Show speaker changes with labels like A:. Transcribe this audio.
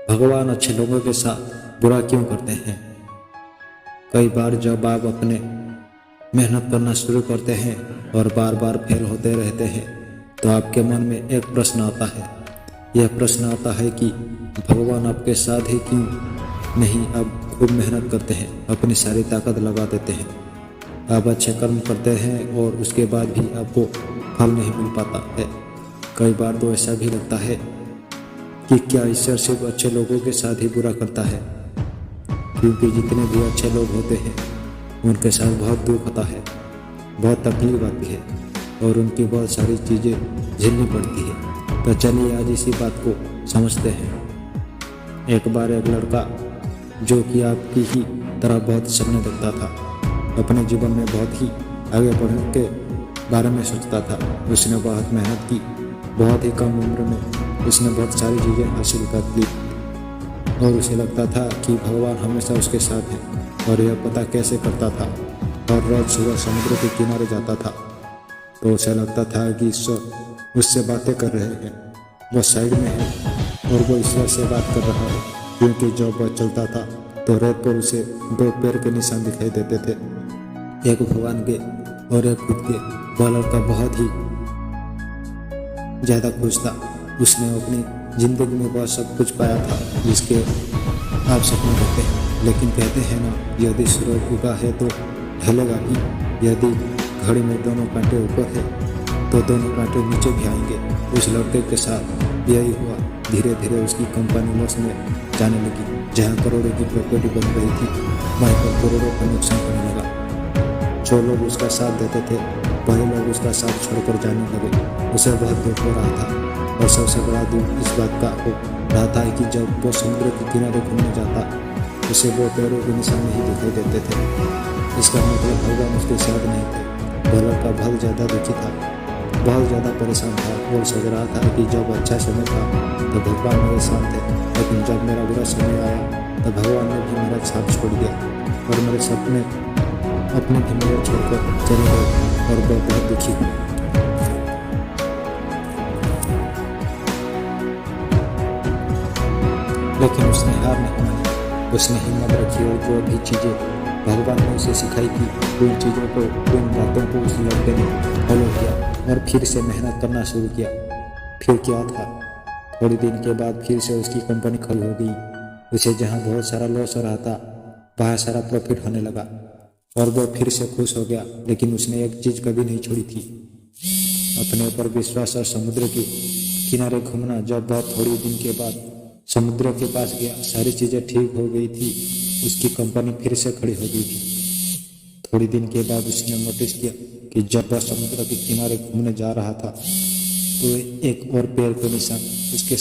A: भगवान अच्छे लोगों के साथ बुरा क्यों करते हैं? कई बार जब आप अपने मेहनत करना शुरू करते हैं और बार बार फेल होते रहते हैं तो आपके मन में एक प्रश्न आता है। यह प्रश्न आता है कि भगवान आपके साथ ही क्यों नहीं? आप खूब मेहनत करते हैं, अपनी सारी ताकत लगा देते हैं, आप अच्छे कर्म करते हैं और उसके बाद भी आपको फल नहीं मिल पाता है। कई बार तो ऐसा भी लगता है कि क्या ईश्वर सिर्फ अच्छे लोगों के साथ ही बुरा करता है, क्योंकि जितने भी अच्छे लोग होते हैं उनके साथ बहुत दुख होता है, बहुत तकलीफ आती है और उनकी बहुत सारी चीज़ें झेलनी पड़ती है। तो चलिए आज इसी बात को समझते हैं। एक बार एक लड़का जो कि आपकी ही तरह बहुत सपने देखता था, अपने जीवन में बहुत ही आगे बढ़ने के बारे में सोचता था। उसने बहुत मेहनत की, बहुत ही कम उम्र में उसने बहुत सारी चीज़ें हासिल कर ली और उसे लगता था कि भगवान हमेशा उसके साथ है। और यह पता कैसे करता था? और रोज सुबह समुद्र के किनारे जाता था तो उसे लगता था कि ईश्वर उससे बातें कर रहे हैं, वो साइड में है और वो ईश्वर से बात कर रहा है, क्योंकि जब वह चलता था तो रेत पर उसे दो पैर के निशान दिखाई देते थे, एक भगवान के और एक खुद के। वह लड़का बहुत ही ज़्यादा खुश था। उसने अपनी ज़िंदगी में वह सब कुछ पाया था जिसके आप सपने देखते हैं। लेकिन कहते हैं ना, यदि सूरज उगा है तो ढलेगा भी, यदि घड़ी में दोनों कांटे ऊपर है तो दोनों कांटे नीचे भी आएंगे। उस लड़के के साथ यही हुआ। धीरे धीरे उसकी कंपनी लॉस में जाने लगी। जहाँ करोड़ों की प्रॉपर्टी बन रही थी वहीं पर करोड़ों का नुकसान होने लगा। जो लोग उसका साथ देते थे वही लोग उसका साथ छोड़कर जाने लगे। उसे बहुत दुख हो रहा था और सबसे बड़ा दुख इस बात का हो रहा था कि जब वो समुद्र के किनारे घूमने जाता उसे वो पैरों के निशान नहीं दिखाई देते थे। इसका मतलब भगवान उसके साथ नहीं थे। वह लड़का बहुत ज़्यादा दुखी था, बहुत ज़्यादा परेशान था और सोच रहा था कि जब अच्छा समय था तो भगवान मेरे साथ थे, लेकिन जब मेरा बुरा समय आया तो भगवान ने भी मेरा साथ छोड़ दिया और मेरे सपने अपने भी मेरे छोड़कर चले गए और वह बहुत दुखी हुआ। लेकिन उसने हार नहीं मानी, उसने हिम्मत रखी और जो भी चीज़ें भगवान ने उसे सिखाई थी उन चीज़ों को, उन बातों को उस लड़के ने फॉलो किया और फिर से मेहनत करना शुरू किया। फिर क्या था, थोड़ी दिन के बाद फिर से उसकी कंपनी खड़ी हो गई। उसे जहाँ बहुत सारा लॉस हो रहा था वहाँ सारा प्रॉफिट होने लगा और वो फिर से खुश हो गया। लेकिन उसने एक चीज़ कभी नहीं छोड़ी थी, अपने ऊपर विश्वास और समुद्र के किनारे घूमना। जब वह थोड़ी दिन के बाद समुद्र के पास गया, सारी चीज़ें ठीक हो गई थी, उसकी कंपनी फिर से खड़ी हो गई थी। थोड़ी दिन के बाद उसने नोटिस किया कि जब वह समुद्र के किनारे घूमने जा रहा था तो एक और पैर के निशान उसके